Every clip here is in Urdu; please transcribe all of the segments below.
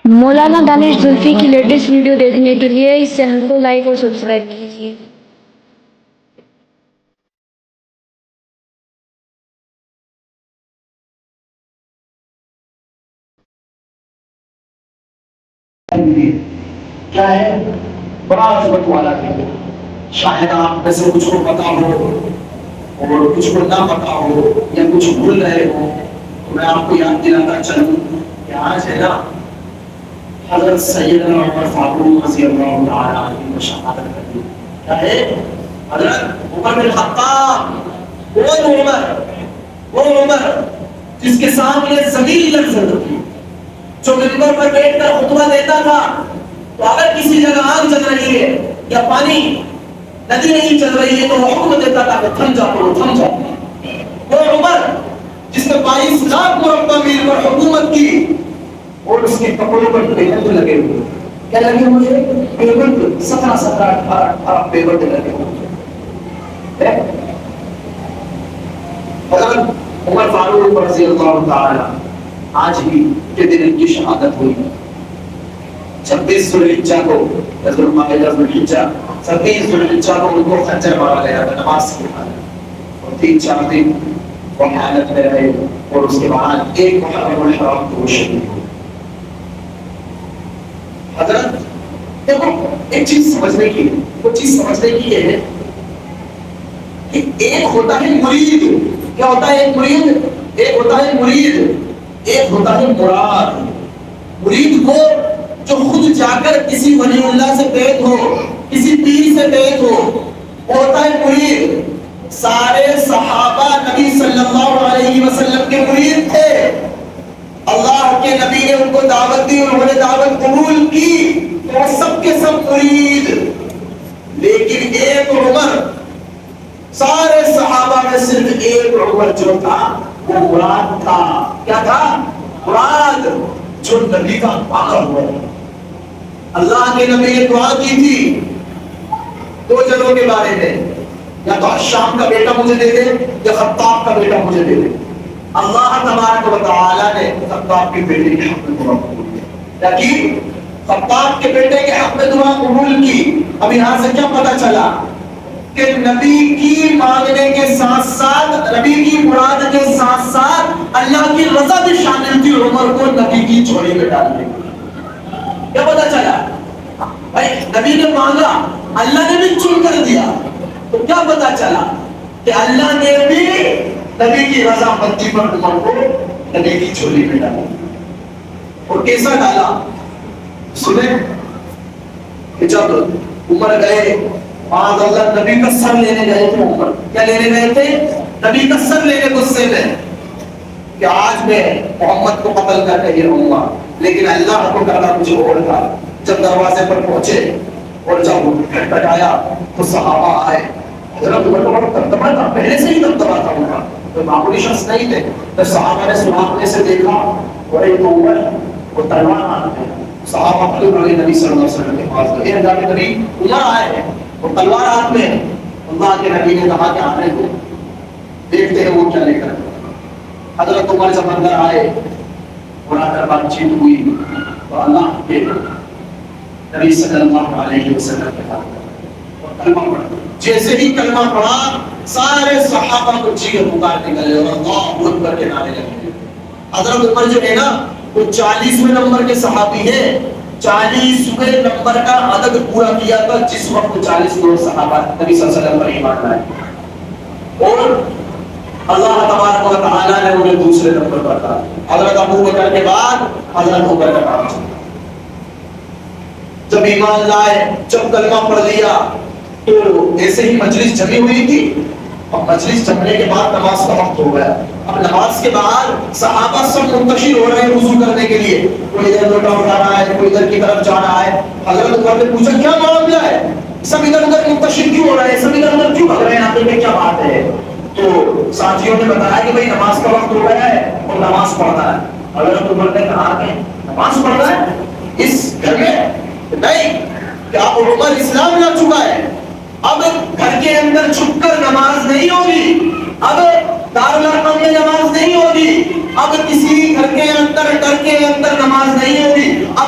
مولانا دانش زلفی کی لیٹسٹ ویڈیو دیکھنے کے لیے اس چینل کو لائک اور سبسکرائب کیجیے۔ کیا ہے؟ بڑا عظمت والا ہے۔ شاید آپ میں سے کچھ کو پتا ہو اور کچھ کو نہ پتا ہو یا کچھ بھول رہے ہو، تو میں آپ کو یاد دلاتا چلوں کہ آج ہے نا حضرت سیدنا عمر فاروق رضی اللہ تعالیٰ عنہ کو شہادت کر دی۔ کیا ہے؟ حضرت عمر بن خطاب، وہ عمر جس کے سامنے زمین لرز تھی، جو منبر پر بیٹھ کر خطبہ دیتا تھا تو اگر کسی جگہ آگ جل رہی ہے یا پانی ندی نہیں چل رہی ہے تو وہ حکم دیتا تھا کہ تھم جاؤ تھم جاؤ۔ وہ عمر جس نے 22 لاکھ مربع میل پر حکومت کی اور اس کے کپڑوں پر پیبند لگے ہوئے، کیا لگے ہوئے؟ پیبند، 17-18 پیبند لگے ہوئے۔ حضرت عمر فاروق رضی اللہ تعالی آج ہی کے دن ان کی شہادت ہوئی۔ 26 ذوالحجہ کو، 26 ذوالحجہ کو ان کو خنجر مارا گیا تھا نماز کے بعد، اور 3-4 دن وہ حالت میں رہے اور اس کے بعد 1 محرم الحرام کو شہید ہوئے۔ حضرت دیکھو ایک چیز سمجھنے کی ہے، وہ چیز سمجھنے کی ہے کہ ایک ہوتا ہے مرید۔ کیا ہوتا ہے ایک مرید؟ ایک ہوتا ہے مرید، ایک ہوتا ہے مراد۔ مرید وہ جو خود جا کر کسی ولی اللہ سے بیعت ہو، کسی پیر سے بیعت ہو، وہ ہوتا ہے مرید۔ سارے صحابہ نبی صلی اللہ علیہ وسلم کے مرید تھے۔ اللہ کے نبی نے ان کو دعوت دی اور انہوں نے دعوت قبول کی تو وہ سب کے سب مرید۔ لیکن ایک عمر، سارے صحابہ میں صرف ایک عمر جو تھا وہ مراد تھا۔ کیا تھا؟ مراد، جو نبی کا پاکر ہوا ہے۔ اللہ کے نبی نے دعا کی تھی 2 جنوں کے بارے میں، یا تو شام کا بیٹا مجھے دے دے یا خطاب کا بیٹا مجھے دے دے۔ اللہ تبارک و تعالیٰ نے خطاب کے بیٹے کے حق میں دعا قبول کی، لیکن خطاب کے بیٹے کے حق میں دعا قبول کی۔ اب یہاں سے کیا پتا چلا کہ نبی کی مانگنے کے ساتھ ساتھ، نبی کی مراد کے ساتھ ساتھ اللہ کی رضا بھی شامل تھی عمر کو نبی کی جھولی میں ڈالنے کی۔ کیا پتا چلا؟ بھائی نبی نے مانگا، اللہ نے بھی چن کر دیا، تو کیا پتا چلا کہ اللہ نے بھی نبی کی رضا مندی پر عمر کو نبی کی جھولی میں ڈالا۔ اور کیسا ڈالا؟ سنیں کہ جب عمر گئے معاذ اللہ نبی کا سر لینے گئے تھے، عمر کیا لینے گئے تھے؟ نبی کا سر لینے غصے میں کہ آج میں محمد کو قتل کر کے یہ رہوں گا، لیکن اللہ کو کرنا کچھ اور تھا۔ جب دروازے پر پہنچے اور جب کھٹکھٹایا تو صحابہ آئے۔ حضرت عمر کو بڑا دبدبا تھا، پہلے سے ہی دبدبا تھا، عمر کوئی معمولی شخص نہیں تھے۔ تو صحابہ نے سنانے سے دیکھا اور ایک عمر وہ تلوار ہاتھ میں، صحابہ خود نبی صلی اللہ علیہ وسلم کے پاس گئے، اللہ کے نبی عمر آئے ہیں اور تلوار ہاتھ میں۔ اللہ کے نبی نے کہا کہ آنے دو، دیکھتے ہیں وہ کیا لے کر۔ حضرت عمر جب اندر آئے اور آ کر بات چیت ہوئی تو اللہ کے نبی صلی اللہ علیہ وسلم کے پاس اور کلمہ پڑھا۔ جیسے ہی کلمہ پڑھا سارے صحابہ کو چیخ پکار نکلے اور اللہ اکبر کے نعرے لگے۔ حضرت عمر جو ہے نا وہ 40ویں نمبر کے صحابی ہیں، 40ویں نمبر کا عدد پورا کیا تھا جس وقت 40 لوگ صحابہ نبی صلی اللہ علیہ وسلم پر ایمان لائے، اور اللہ تبارک و تعالیٰ نے انہیں دوسرے نمبر پر ڈالا۔ حضرت ابو بکر کے بعد حضرت عمر کا نام چلا۔ جب ایمان لائے، جب کلمہ پڑھ لیا تو ایسے ہی مجلس جمی ہوئی تھی، اور مجلس جمنے کے بعد نماز کا وقت ہو گیا۔ اب نماز کے بعد صحابہ سب منتشر ہو رہے ہیں وضو کرنے کے لیے، کوئی ادھر لوٹا اٹھا رہا ہے، کوئی ادھر کی طرف جا رہا ہے۔ حضرت عمر نے پوچھا کیا معاملہ ہے، سب ادھر ادھر منتشر کیوں ہو رہے ہیں، سب ادھر ادھر کیوں بھگ رہے ہیں، آخر میں کیا بات ہے؟ تو ساتھیوں نے بتایا کہ بھائی نماز کا وقت ہو گیا ہے اور نماز پڑھنا ہے۔ حضرت عمر نے کہا کہ نماز پڑھنا ہے اس گھر میں؟ نہیں، کہ اب عمر اسلام لا چکا ہے، اب گھر کے اندر چھپ کر نماز نہیں ہوگی، اب دارالارقم میں نماز نہیں ہوگی، اب کسی گھر کے اندر ڈر کے اندر نماز نہیں ہوگی، اب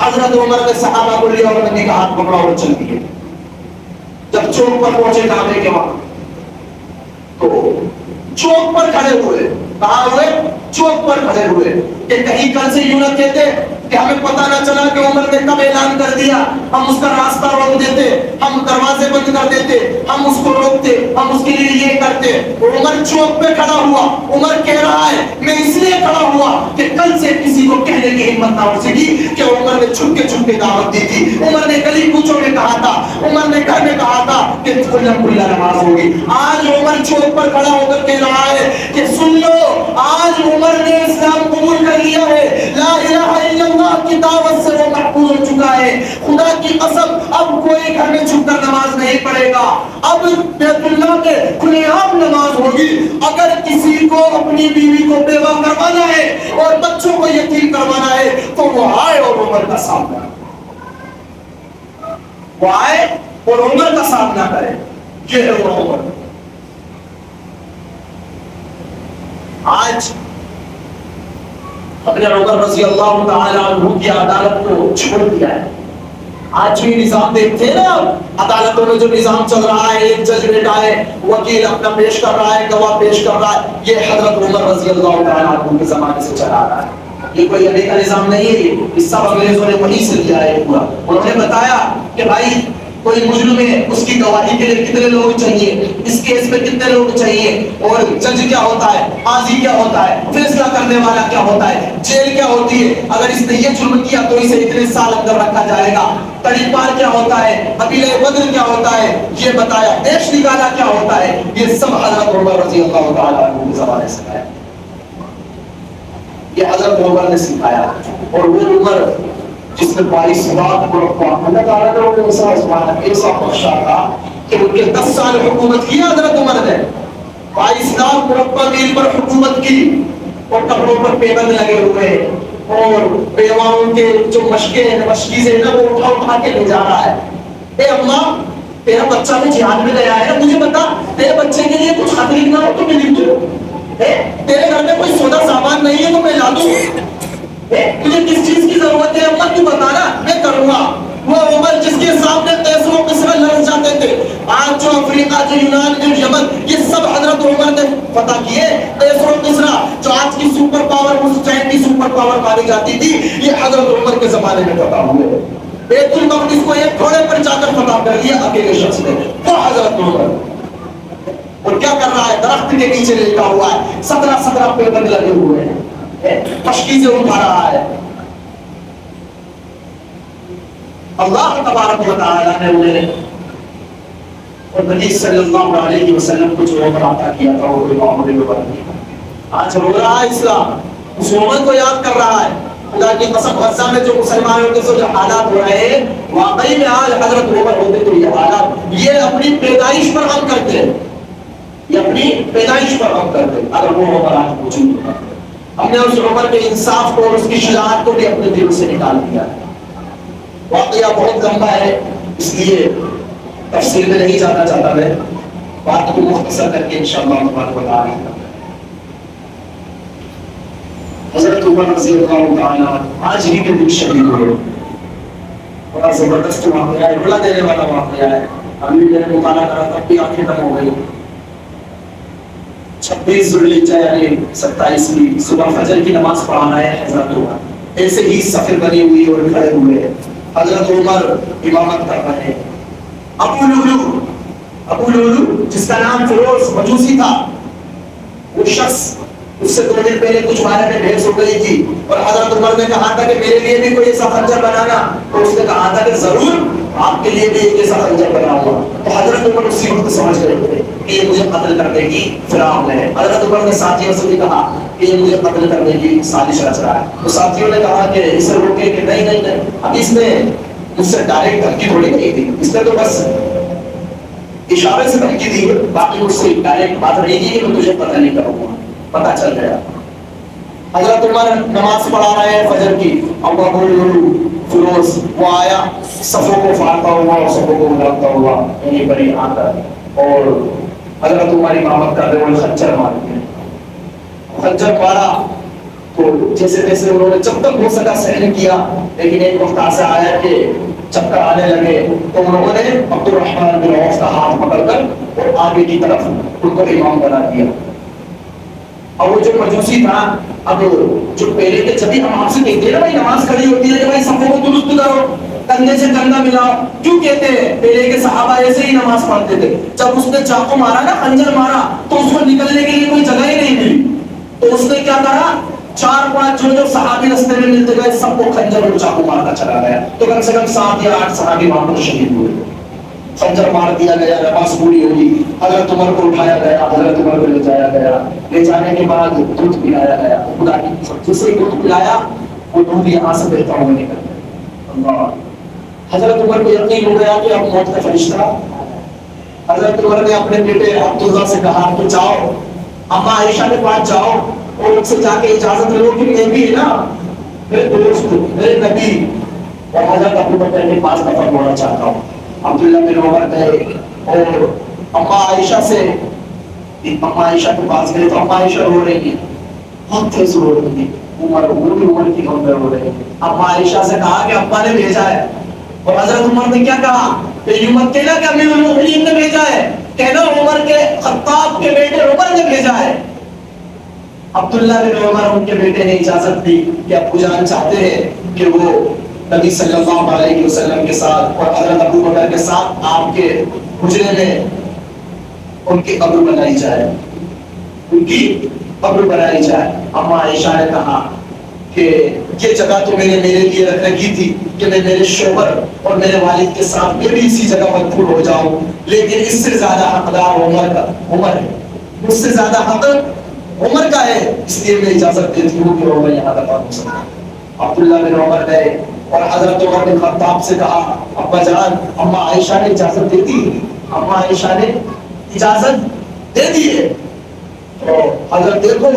حضرت عمر نے صحابہ کو لیا اور نبی کا ہاتھ پکڑا اور چل دیے. جب چوک پر پہنچے کعبے کے وہاں تو چوک پر کھڑے ہوئے. کہاں ہوئے؟ چوک پر کھڑے ہوئے کہ کہیں کل سے یوں نہ کہتے کہ ہمیں پتہ نہ چلا کہ عمر نے کب اعلان کر دیا, ہم اس کا راستہ روک دیتے, ہم دروازے بند کر دیتے, ہم اس کو روکتے, ہم اس کے لیے یہ کرتے. عمر چوک پہ کھڑا ہوا. عمر کہہ رہا ہے میں اس لیے کھڑا ہوا کہ کل سے کسی کو کہنے کی ہمت نہ ہو سکی کہ عمر نے چھپ کے دعوت دی تھی. عمر نے گلی کوچوں میں کہا تھا, عمر نے گھر میں کہا تھا کہ کھلا کھلا نماز ہوگی. آج عمر چوک پر کھڑا ہو کر کہہ رہا ہے کہ سن لو, آج عمر نے اسلام قبول کر لیا ہے, لا الہ الا اللہ کی دعوت سے وہ محفوظ ہو چکا ہے. خدا کی قسم اب کوئی گھر میں چھپ کر نماز نہیں پڑھے گا, اب بیت اللہ میں کھلے عام نماز ہوگی. اگر کسی کو اپنی بیوی کو بیوہ کروانا ہے اور بچوں کو یتیم کروانا ہے تو وہ آئے اور عمر کا سامنا, وہ آئے اور عمر کا سامنا کرے. یہ ہے وہ عمر. آج اپنے عمر رضی اللہ تعالی عنہ کی عدالت کو چھوڑ دیا ہے. آج بھی نظام دیکھتے ہیں نا, عدالتوں میں جو نظام چل رہا ہے, ایک ججمنٹ آئے, وکیل اپنا پیش کر رہا ہے, گواہ پیش کر رہا ہے, یہ حضرت عمر رضی اللہ تعالی عنہ کے زمانے سے چلا رہا ہے. یہ کوئی ابھی کا نظام نہیں ہے, یہ سب انگریزوں نے وہیں سے لیا ہے پورا. انہوں نے بتایا کہ بھائی کوئی مجرم ہے, اس کی گواہی کے لیے کتنے لوگ چاہیے, اس کیس میں کتنے لوگ چاہیے, اور جج کیا ہوتا ہے, قاضی کیا ہوتا ہے, فیصلہ کرنے والا کیا ہوتا ہے, جیل کیا ہوتی ہے, اگر اس نے یہ جرم کیا تو اسے اتنے سال اندر رکھا جائے گا, تڑیپار کیا ہوتا ہے, قبیلہ بدر کیا ہوتا ہے, یہ بتایا, دیش نکالا کیا ہوتا ہے. یہ سب حضرت عمر رضی اللہ تعالی عنہ کے زمانے سے ہے. یہ حضرت عمر نے سکھایا. اور وہ عمر جس نے 22 بات مربع اللہ تعالیٰ نے ایسا بخشا تھا کہ ان کے 10 سال حکومت کی حضرت عمر نے, 22 لاکھ مربع میل پر حکومت کی, اور کپڑوں پر پیبند لگے ہوئے, اور بیواؤں کے جو مشکیزیں نا وہ اٹھا کے لے جا رہا ہے. اے اماں تیرا بچہ بھی جہاد میں گیا ہے, مجھے بتا تیرے بچے کے لیے کچھ خریدنا ہو تو میں لکھ دوں, تیرے گھر میں کوئی سودا سامان نہیں ہے تو میں لا دوں, تجھے کس چیز کی ضرورت ہے اماں تو بتانا میں کروں گا. وہ عمر جس کے سامنے قیصر و کسریٰ لرز جاتے تھے. آج جو افریقہ, جو یونان, جو یمن, یہ سب حضرت عمر نے فتح کیے. قیصر و کسریٰ جو آج کی سپر پاور, اس ٹائم کی سپر پاور مانی جاتی تھی, یہ حضرت عمر کے زمانے میں فتح ہوئے. بیت المقدس کو ایک گھوڑے پر جا کر فتح کر لیا اکیلے شخص نے, وہ حضرت عمر. اور کیا کر رہا ہے, درخت کے نیچے لیٹا ہوا ہے, 17 پیبند لگے ہوئے ہیں, مشکیزیں اٹھا رہا ہے. اللہ تبارک و تعالی نے انہیں اور نبی صلی اللہ علیہ وسلم کو جو عمر عطا کیا تھا وہ امام البرانی. آج رو رہا ہے اسلام, اس عمر کو یاد کر رہا ہے. خدا کی قسم غزہ میں جو مسلمانوں کے ساتھ جو حالات ہو رہے ہیں, واقعی میں آج حضرت عمر ہوتے تو یہ حالات, یہ اپنی پیدائش پر غم کرتے ہیں, یہ اپنی پیدائش پر غم کرتے ہیں. اگر وہ عمر آج موجود ہوتا, ہم نے اس عمر کے انصاف کو اور اس کی شجاعت کو بھی اپنے دل سے نکال دیا. واقعہ بہت لمبا ہے, اس لیے تفصیل میں نہیں جانا چاہتا میں, بات کو مختصر کر کے انشاءاللہ تبارک و تعالی. حضرت عمر رضی اللہ تعالی آج ہی کے دن شہید ہوئے. بڑا زبردست واقعہ ہے, رلا دینے والا واقعہ ہے. ابھی میں نے مطالعہ کرا تب بھی آنکھیں دم ہو گئی. 26 ذوالحجہ یعنی 27ویں صبح فجر کی نماز پڑھانا ہے حضرت عمر. ایسے ہی صفیں بنی ہوئی اور کھڑے ہوئے ہیں. حضرت عمر امامت کر رہے ہیں. ابو لولو جس کا نام فیروز مجوسی تھا, وہ شخص اس سے 2 دن پہلے کچھ مارے میں بحث ہو گئی تھی, اور حضرت عمر نے کہا تھا کہ میرے لیے بھی کوئی ایسا خنجر بنانا, تو اس نے کہا تھا کہ ضرور آپ کے لیے بھی ایک ایسا خنجر بناؤں گا. تو حضرت عمر اسی وقت سمجھ گئے تھے کہ یہ مجھے قتل کرنے کی فراق ہے. حضرت عمر نے ساتھیوں سے بھی کہا کہ یہ مجھے قتل کرنے کی سازش رچ رہا ہے. تو ساتھیوں نے کہا کہ اسے روکے کہ نہیں, اب اس نے مجھ سے ڈائریکٹ دھمکی تھوڑی نہیں دی, اس نے تو بس اشارے سے دھمکی دی, باقی مجھ سے ڈائریکٹ بات نہیں کی کہ میں تجھے قتل نہیں کروں گا. پتہ چل گیا. حضرت عمر نماز پڑھا رہے ہیں فجر کی. ابو فیروز وہ آیا, صفوں کو پھاڑتا ہوا اور صفوں کو ملاتا ہوا یہیں پر ہی آ کر, اور حضرت عمر امامت کر رہے ہوئے خنجر مار دیا. خنجر مارا تو جیسے جیسے انہوں نے جب تک ہو سکا سہن کیا، لیکن ایک وقت ایسا آیا کہ چکر آنے لگے تو انہوں نے عبد الرحمن بن عوف کا ہاتھ پکڑ کر اور آگے کی طرف ان کو امام بنا دیا. اور وہ جو مجوسی تھا، اب جو پہلے کے جبھی ہم آپ سے کہتے ہیں نا بھائی نماز کھڑی ہوتی ہے کہ بھائی صفوں کو درست کرو، کندھے سے کندھا ملاؤ، کیوں کہتے ہیں؟ پہلے کے صحابہ ایسے ہی نماز پڑھتے تھے. جب اس نے چاقو مارا نا، خنجر مارا، تو اس کو نکلنے کے لیے کوئی جگہ ہی نہیں ملی. تو اس نے کیا کرا، 4-5 جو صحابی رستے میں ملتے گئے سب کو خنجر اور چاقو مارتا چلا گیا. تو کم سے کم 7 یا 8 صحابی وہاں پر شہید ہوئے. خنجر مار دیا گیا، نماز پوری ہوگی. حضرت عمر کو اٹھایا گیا، حضرت عمر کو لے جایا گیا. لے جانے کے بعد دودھ پلایا گیا. خدا کی جسے دودھ پلایا وہ دودھ یہاں سے بہتا ہوا نکل گیا. حضرت عمر کو یقین ہو گیا کہ اب موت کا فرشتہ. حضرت عمر نے اپنے بیٹے عبداللہ سے کہا کہ جاؤ اما عائشہ کے پاس جاؤ اور ان سے جا کے اجازت لو کہ یہ بھی ہے نا میرے دوست، میرے نبی اور حضرت ابو بکر کے پاس دفن ہونا چاہتا ہوں. عبداللہ بن عمر گئے اور اما عائشہ سے، اما عائشہ کے پاس گئے تو اما عائشہ رو رہی ہیں، بہت تیز رو رہی ہیں. عمر وہ بھی عمر کی غم میں رو رہے ہیں. اما عائشہ سے کہا کہ ابا نے بھیجا ہے. اور حضرت عمر نے کیا کہا کہ یہ مت کہنا کہ امیر المؤمنین نے بھیجا ہے، کہنا عمر کے خطاب کے بیٹے عمر نے بھیجا ہے. عبداللہ بن عمر ان کے بیٹے نے اجازت دی کہ ابو جان چاہتے ہیں کہ وہ نبی صلی اللہ علیہ وسلم کے ساتھ اور حضرت ابو بکر کے ساتھ آپ کے حجرے میں ان کی قبر بنائی جائے، ان کی قبر بنائی جائے. اما عائشہ نے کہا کہ یہ جگہ تو میں نے میرے لیے رکھ رکھی تھی کہ میں میرے شوہر اور میرے والد کے ساتھ میں بھی اسی جگہ مدفون ہو جاؤں، لیکن اس سے زیادہ حقدار عمر ہے، مجھ سے زیادہ حق عمر کا ہے، اس لیے میں اجازت دیتی ہوں کہ عمر یہاں دفن ہو سکتا. عبداللہ بن عمر گئے اور حضرت عمر بن خطاب سے کہا ابا جان اما عائشہ نے اجازت دے دی، اما عائشہ نے اجازت دے دی ہے. تو حضرت دیکھو،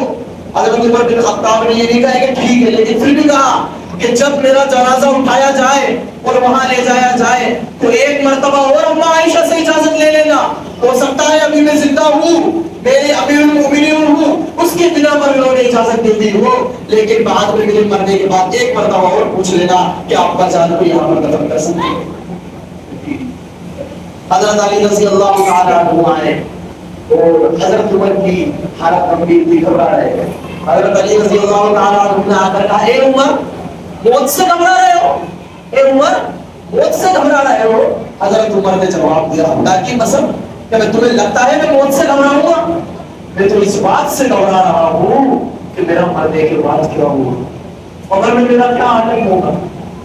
حضرت عمر بن خطاب نے یہ نہیں کہا کہ ٹھیک ہے، لیکن پھر بھی کہا کہ جب میرا جنازہ اٹھایا جائے اور وہاں لے جایا جائے تو ایک مرتبہ اور اما عائشہ سے اجازت لے لینا. ہو سکتا ہے ابھی میں زندہ ہوں، میرے امیر المؤمنین ہوں، اس کے بنا پر انہوں نے اجازت دے دی ہو، لیکن بعد میں میرے مرنے کے بعد ایک مرتبہ اور پوچھ لینا کہ ابا جان کو یہاں پر دفن کر سکتے ہیں. حضرت علی رضی اللہ تعالیٰ عنہ آئے اور حضرت عمر کی حالت گمبھیر تھی، گھبرا رہے. حضرت علی رضی اللہ تعالیٰ عنہ نے آ کر کہا اے عمر موت سے گھبرا رہے ہو، اے عمر موت سے گھبرا رہے ہو. حضرت عمر نے جواب دیا خدا کی قسم کہ میں تمہیں لگتا ہے میں موت سے گھبراؤں گا؟ میں تو اس بات سے گھبرا رہا ہوں کہ میرا مرنے کے بعد کیا ہوگا، عمر میں میرا کیا عالم ہوگا،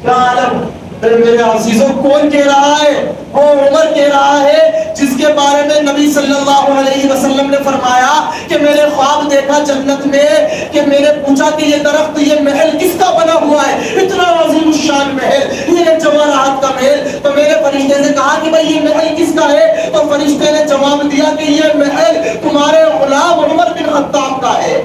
کیا عالم. میرے عزیزوں کون کہہ رہا ہے؟ وہ عمر کہہ رہا ہے جس کے بارے میں نبی صلی اللہ علیہ وسلم نے فرمایا کہ میں نے خواب دیکھا جنت میں کہ میں نے پوچھا کہ یہ درخت، یہ محل کس کا بنا ہوا ہے، اتنا عظیم الشان محل، یہ جواہرات کا محل. تو میں نے فرشتے سے کہا کہ بھائی یہ محل کس کا ہے؟ تو فرشتے نے جواب دیا کہ یہ محل تمہارے غلام عمر بن خطاب کا ہے،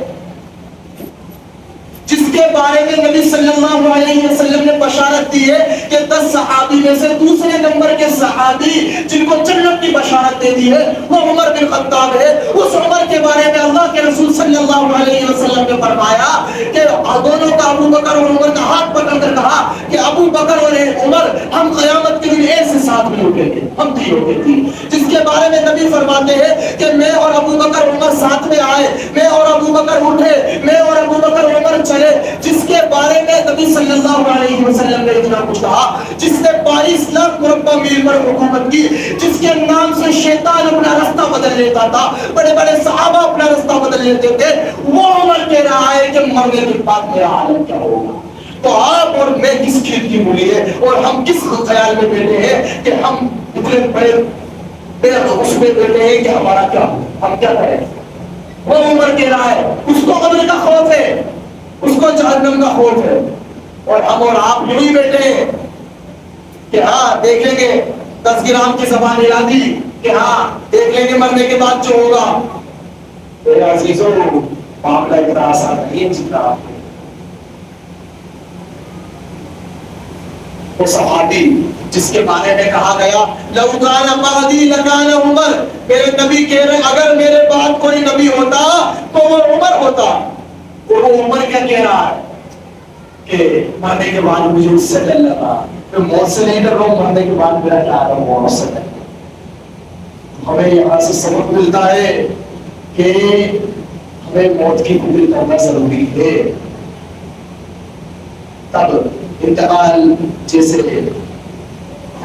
جس کے بارے میں نبی صلی اللہ علیہ وسلم نے بشارت دی ہے کہ 10 صحابی میں سے دوسرے نمبر کے صحابی جن کو جنت کی بشارت دے دی ہے وہ عمر بن خطاب ہے. اس عمر کے بارے میں اللہ کے رسول صلی اللہ علیہ وسلم نے فرمایا کہ دونوں کا ابو بکر اور عمر کا ہاتھ پکڑ کر کہا کہ ابو بکر اور عمر ہم قیامت کے دن ایسے ساتھ میں اٹھیں گے، ہم تینوں کے تین. جس کے بارے میں نبی فرماتے ہیں کہ میں اور ابو بکر عمر ساتھ میں آئے، میں اور ابو بکر اٹھے، میں اور ابو بکر عمر چلے. جس کے بارے میں نبی صلی اللہ علیہ وسلم نے اتنا کچھ کہا جس نے 22 لاکھ مربع میل پر حکومت کی، جس کے نام سے شیطان اپنا رستہ بدل لیتا تھا، بڑے بڑے صحابہ اپنا رستہ بدل لیتے تھے، وہ عمر کہہ رہا ہے کہ مرنے کے بعد میرا عالم کیا ہوگا. تو آپ اور میں کس کھیل کی مولی ہے اور ہم کس خیال میں بیٹھے ہیں کہ ہم اتنے بڑے اس میں بیٹھے ہیں کہ ہمارا کیا، ہم کیا کریں. وہ عمر کہہ رہا ہے اس کو قبر کا خوف ہے، اس کو جہنم کا خوف ہے، اور ہم اور آپ یوں ہی بیٹھے ہیں کہ ہاں دیکھ لیں گے 10 گرام کی زبان ہلا دی کہ ہاں دیکھ لیں گے مرنے کے بعد جو ہوگا. میرے عزیزوں معاملہ اتنا آسان نہیں جتنا آپ وہ صحابی جس کے بارے میں کہا گیا لو کان بعدی لکان عمر، میرے نبی کہہ رہے اگر میرے بعد کوئی نبی ہوتا تو وہ عمر ہوتا. اور وہ عمر کیا کہہ رہا ہے کہ مرنے کے بعد مجھے اس سے ڈر لگا، میں موت سے نہیں ڈر رہا ہوں، مرنے کے بعد میرا ڈر ہے موت سے ڈر۔ ہمیں یہاں سے سبق ملتا ہے کہ ہمیں موت کی قدر کرنا ضروری ہے۔ تب انتقال جیسے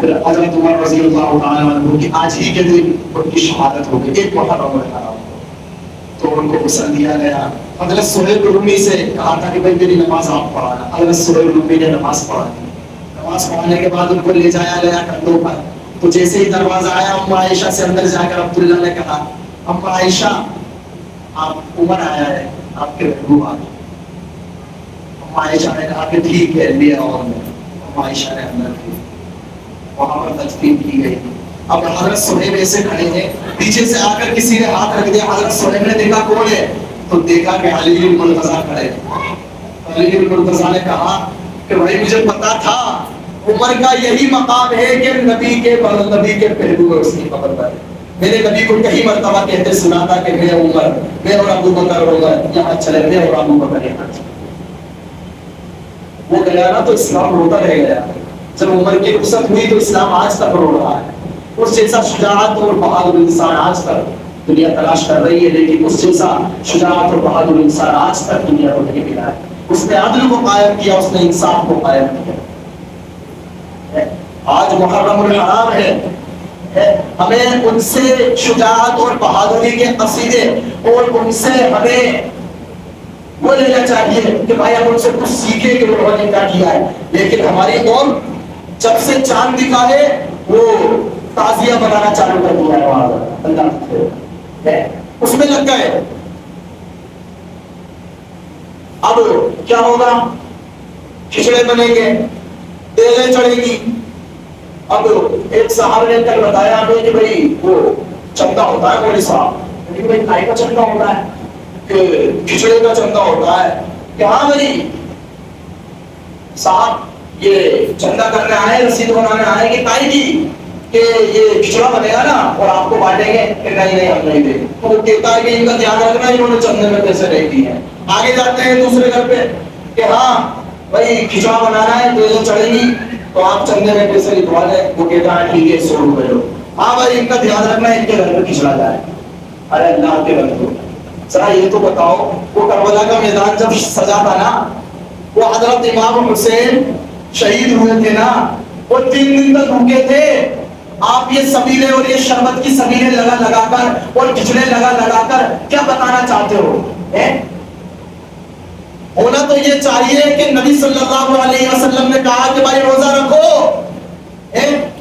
پھر حضرت عمر رضی اللہ تعالیٰ عنہ کی آج ہی کے دن ان کی شہادت ہو گئی، 1 محرم الحرام، تو ان کو غسل دیا گیا۔ حضرت سہیل رومی سے کہا تھا کہ بھائی میری نماز آپ پڑھانا، حضرت سہیل رومی نے نماز پڑھانی، نماز پڑھانے کے بعد ان کو لے جایا گیا کندھوں پر، تو جیسے ہی دروازہ آیا ام عائشہ سے اندر جا کر عبداللہ نے کہا ام عائشہ آپ عمر آیا ہے، آپ کے محبوب آ گئے۔ ام عائشہ نے کہا کہ ٹھیک ہے لے آؤ، ام عائشہ نے اندر کی، وہاں پر تدفین کی گئی۔ اب حضرت سہیل ایسے کھڑے ہیں، پیچھے سے آ کر کسی نے ہاتھ رکھ دیا، حضرت سہیل نے دیکھا کون ہے، تو دیکھا کہ علی المرتضیٰ کھڑے ہیں۔ علی المرتضیٰ نے کہا کہ بھائی مجھے پتا تھا عمر کا یہی مقام ہے کہ نبی کے پہلو میں اس کی قبر پر، میرے نبی کو کئی مرتبہ کہتے سنا تھا کہ میں عمر، میں اور ابو بکر عمر یہاں چلے، میں اور ابو بکر یہاں چلے۔ وہ گیا نا تو اسلام روتا رہ گیا، جب عمر کی رخصت ہوئی تو اسلام آج تک رو رہا ہے۔ اس جیسا شجاعت اور بہادر انسان آج تک دنیا تلاش کر رہی ہے، لیکن اس جیسا شجاعت اور بہادر انسان آج تک دنیا کو نہیں ملا ہے۔ اس نے عدل کو قائم کیا، اس نے انصاف کو قائم کیا۔ آج محرم الحرام ہے، ہمیں ان سے شجاعت اور بہادری کے قصیدے اور ان سے ہمیں وہ لینا چاہیے کہ بھائی ہم ان سے کچھ سیکھیں کہ انہوں نے کیا کیا ہے۔ لیکن ہماری قوم جب سے چاند دکھا ہے وہ تعزیہ بنانا چالو کر دیا ہے، اللہ اس میں لگ گئے۔ اب کیا ہوگا، کھچڑے بنیں گے، دیگیں چڑھے گی۔ اب ایک صاحب نے کل بتایا ہمیں کہ بھائی وہ چندہ ہوتا ہے مولوی صاحب، کہ بھائی کھائی کا چندہ ہوتا ہے کہ کھچڑے کا چندہ ہوتا ہے، کہ ہاں بھائی صاحب یہ چندہ کرنے آئے، رسید بنانے آئے کہ کائی کی کہ یہ کھچڑا بنے گا نا اور آپ کو بانٹیں گے، کہ نہیں ہم نہیں دیں گے۔ وہ کہتا ہے کہ ان کا دھیان رکھنا انہوں نے چندے میں پیسے نہیں دیے ہیں۔ آگے جاتے ہیں دوسرے گھر پہ کہ ہاں بھائی کھچڑا بنانا ہے، دیگیں چڑھے گی تو آپ چندے میں پیسے لکھوا لیں۔ وہ کہتا ہے ٹھیک ہے 100 روپے لو۔ ہاں بھائی ان کا دھیان رکھنا ہے، ان کے گھر میں کھچڑا جائے۔ ارے اللہ کے بندو ذرا یہ تو بتاؤ، وہ کربلا کا میدان جب سجا تھا نا، وہ حضرت امام حسین شہید ہوئے تھے نا، وہ 3 دن تک بھوکے تھے۔ آپ یہ سبیلے اور یہ شربت کی سبیلے لگا لگا کر اور کھچڑے لگا لگا کر کیا بتانا چاہتے ہو؟ ہونا تو یہ چاہیے کہ نبی صلی اللہ علیہ وسلم نے کہا کہ بھائی روزہ رکھو،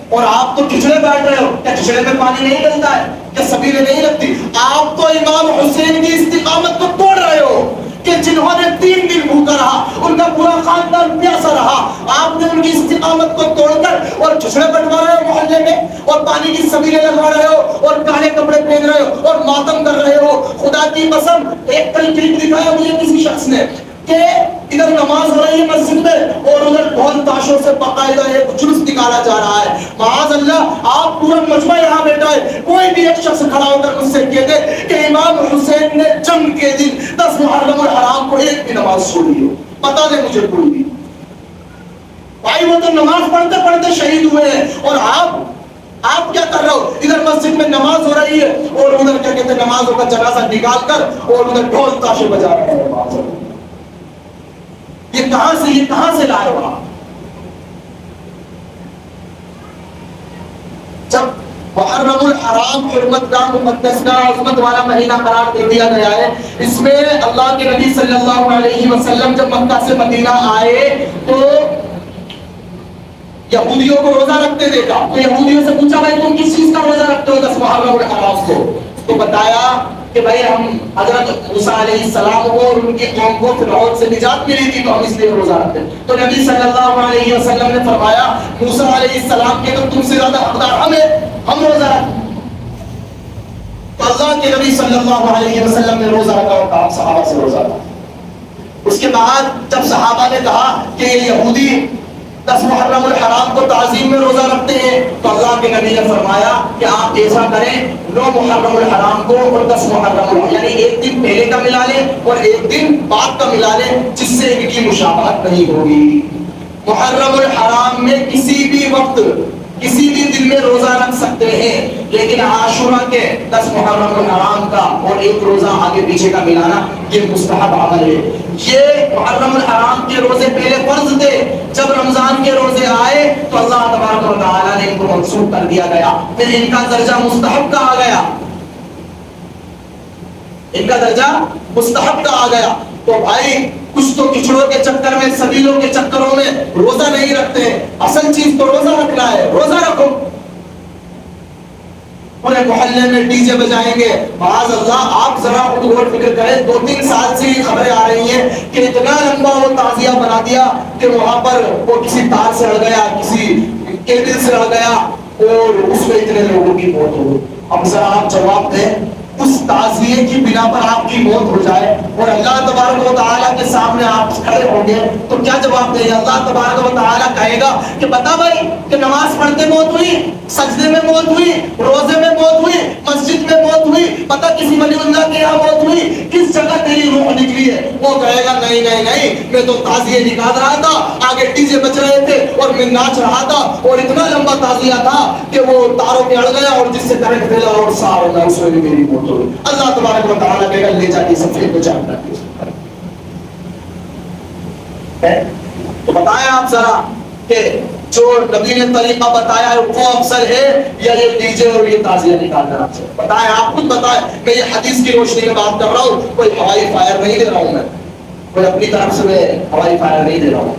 اور آپ تو کھچڑے بیٹھ رہے ہو۔ کیا کھچڑے میں پانی نہیں ڈلتا ہے؟ کیا سبیلے نہیں لگتی؟ آپ تو امام حسین کی استقامت کو توڑ رہے ہو کہ جنہوں نے 3 دن بھوکا رہا، ان کا پورا خاندان پیاسا رہا، آپ نے ان کی استقامت کو توڑ کر اور کھچڑے بٹوا رہے ہو محلے میں، اور پانی کی سبیلیں لگوا رہے ہو، اور کالے کپڑے پہن رہے ہو، اور ماتم کر رہے ہو۔ خدا کی قسم ایک کل کلپ دکھایا مجھے کسی شخص نے کہ ادھر نماز ہو رہی ہے مسجد میں اور ادھر ڈھول تاشوں سے باقاعدہ ایک جلوس نکالا جا رہا ہے۔ معاذ اللہ آپ پورا مجمع یہاں بیٹھا ہے، کوئی بھی ایک شخص کھڑا ہو کر مجھ سے کہہ دے کہ امام حسین نے جنگ کے دن 10 محرم الحرام کو ایک بھی نماز چھوڑی ہو، بتا دے مجھے کوئی بھی۔ بھائی وہ تو نماز پڑھتے پڑھتے شہید ہوئے ہیں، اور آپ کیا کر رہے ہو؟ ادھر مسجد میں نماز ہو رہی ہے اور ادھر کیا کہتے ہیں نمازوں کا جنازہ نکال کر اور ادھر ڈھول تاشے بجا رہے ہیں۔ یہ کہاں سے لائے ہو آپ؟ جب محرم الحرام حرمت کا مقدس کا عظمت والا مہینہ قرار دے دیا گیا ہے، اس میں اللہ کے نبی صلی اللہ علیہ وسلم جب مکہ سے مدینہ آئے تو یہودیوں کو روزہ رکھتے دیکھا، تو یہودیوں سے پوچھا بھائی تم کس چیز کا روزہ رکھتے ہو 10 محرم الحرام کو؟ تو بتایا کہ بھائی ہم حضرت موسیٰ علیہ السلام کو اور ان کی قوم کو فرعون سے نجات ملی تھی تو ہم اس لیے روزہ رکھتے ہیں۔ تو نبی صلی اللہ علیہ وسلم نے فرمایا موسیٰ علیہ السلام کے تو تم سے زیادہ حقدار ہم روزہ رکھتے ہیں۔ تو اللہ کے نبی صلی اللہ علیہ وسلم نے روزہ رکھا اور کہا صحابہ سے روزہ رکھا۔ اس کے بعد جب صحابہ نے کہا کہ یہ یہودی 10 محرم الحرام کو تعظیم میں روزہ رکھتے ہیں تو اللہ کے نبی نے فرمایا کہ آپ ایسا کریں 9 محرم الحرام کو اور 10 محرم یعنی ایک دن پہلے کا ملا لیں اور ایک دن بعد کا ملا لیں، جس سے ان کی مشابہت نہیں ہوگی۔ محرم الحرام میں کسی بھی وقت کسی بھی دن میں روزہ رکھ سکتے ہیں، لیکن عاشورہ کے 10 محرم الحرام کا اور ایک روزہ آگے پیچھے کا ملانا یہ مستحب عمل ہے۔ یہ محرم الحرام کے روزے پہلے فرض تھے، جب رمضان کے روزے آئے تو اللہ تبارک و تعالیٰ نے ان کو منسوخ کر دیا گیا، پھر ان کا درجہ مستحب کا آ گیا، ان کا درجہ مستحب کا آ گیا۔ تو بھائی کچھ تو کچڑوں کے چکر میں، سبیلوں کے چکروں میں روزہ نہیں رکھتے، اصل چیز تو روزہ رکھنا ہے، روزہ رکھو۔ پورے محلے میں ڈی جے بجائیں گے، معاذ اللہ آپ ذرا غور فکر کریں، 2-3 سال سے یہ خبریں آ رہی ہیں کہ اتنا لمبا وہ تعزیہ بنا دیا کہ وہاں پر وہ کسی تار سے اڑ گیا، کسی کیبل سے اڑ گیا اور اس میں اتنے لوگوں کی موت ہو گئی۔ اب ذرا آپ جواب دیں، اس تعزیے کی بنا پر آپ کی موت ہو جائے اور اللہ تبارک و تعالیٰ کے سامنے آپ کھڑے ہوں گے تو کیا جواب دیں گے؟ اللہ تبارک و تعالیٰ کہے گا کہ بتا بھائی کہ نماز پڑھتے موت ہوئی، سجدے میں موت ہوئی، روزے میں موت ہوئی، مسجد میں موت ہوئی، پتہ کسی ولی اللہ کے یہاں موت ہوئی، کس جگہ تیری روح نکلی ہے؟ وہ کہے گا نہیں نہیں نہیں، میں تو تعزیے نکال رہا تھا، آگے ڈی جے بج رہے تھے اور میں ناچ رہا تھا اور اتنا لمبا تعزیہ تھا کہ وہ تاروں پہ اڑ گیا اور جس سے کرنٹ پھیلا اور سار ہو گیا، اس میں بھی میری موت ہو گئی۔ اللہ تبارک و تعالیٰ کہے گا لے جا کے سفید کو جان رکھے۔ تو بتائیں آپ ذرا کہ جو نبی نے طریقہ بتایا ہے وہ افضل ہے یا یہ ڈی جے اور یہ تعزیہ نکالنا افضل؟ بتائیں، آپ خود بتائیں۔ میں یہ حدیث کی روشنی میں بات کر رہا ہوں، کوئی ہوائی فائر نہیں دے رہا ہوں، میں کوئی اپنی طرف سے میں ہوائی فائر نہیں دے رہا ہوں۔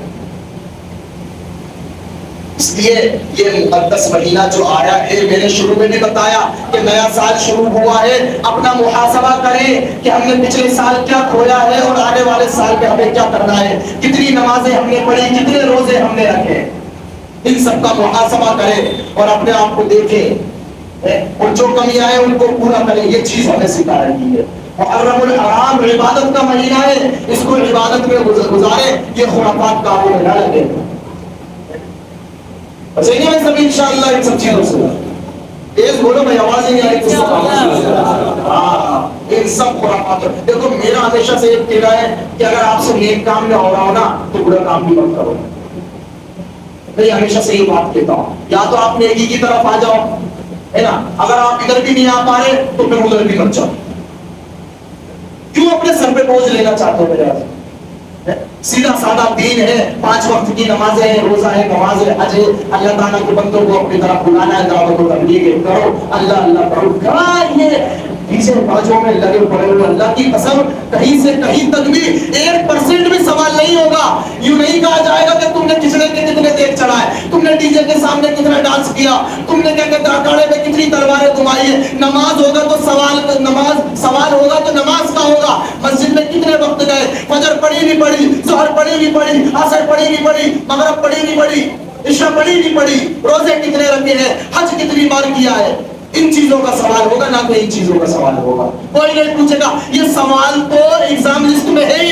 اس لیے یہ مقدس مہینہ جو آیا ہے، میں نے شروع میں بھی بتایا کہ نیا سال شروع ہوا ہے، اپنا محاسبہ کریں کہ ہم نے پچھلے سال کیا کھویا ہے اور آنے والے سال میں ہمیں کیا کرنا ہے، کتنی نمازیں ہم نے پڑھی، کتنے روزے ہم نے رکھے، ان سب کا محاسبہ کریں اور اپنے آپ کو دیکھیں اور جو کمیاں ہیں ان کو پورا کریں۔ یہ چیز ہمیں سکھا رہی ہے۔ محرم الحرام عبادت کا مہینہ ہے، اس کو عبادت میں گزاریں، یہ خرافات کاموں میں نہ لگے۔ اچھا نہیں میں سبھی انشاءاللہ ان سب چیزوں سے تیز بولو، میں آواز ہی نہیں آ رہی تو ان سب خرافات۔ دیکھو میرا ہمیشہ سے ایک کہنا ہے کہ اگر آپ سے نیک کام میں ہو رہا ہو نا تو برا کام بھی مت کرو۔ میں ہمیشہ سے یہ بات کہتا ہوں، یا تو آپ نیکی کی طرف آ جاؤ، ہے نا، اگر آپ ادھر بھی نہیں آ پا رہے تو پھر ادھر بھی مت جاؤ۔ کیوں اپنے سر پہ بوجھ لینا چاہتے ہو میرے آج؟ سیدھا سادہ دین ہے، 5 وقت کی نمازیں ہیں، روزہ ہے، نماز ہے، حج ہے، اللہ تعالیٰ کے بندوں کو اپنی طرف بلانا ہے، دعوت و تبلیغ کرو، اللہ اللہ کرو۔ یہ پیچھے باجوں میں لگے پڑے ہوئے، اللہ کی قسم کہیں سے کہیں تک بھی 1% بھی سوال نہیں ہوگا۔ یوں نہیں کہا جائے گا کہ تم نے کچڑے کے کتنے دیگ چڑھائے، تم نے ڈی جے کے سامنے کتنا ڈانس کیا، تم نے کیا کہتے اکھاڑے میں کتنی تلواریں گھمائی ہیں۔ نماز ہوگا تو سوال ہوگا تو نماز کا ہوگا، مسجد میں کتنے وقت گئے، فجر پڑھی نہیں پڑھی، ظہر پڑھی نہیں پڑھی، عصر پڑھی نہیں پڑھی، مغرب پڑھی نہیں پڑھی، عشاء پڑھی نہیں پڑھی، روزے کتنے رکھے ہیں، حج کتنی بار کیا ہے۔ ان چیزوں کا سوال ہوگا، نہ کہ ان چیزوں کا سوال ہوگا۔ کوئی نہیں پوچھے گا، یہ سوال تو ایگزام لسٹ میں ہے ہی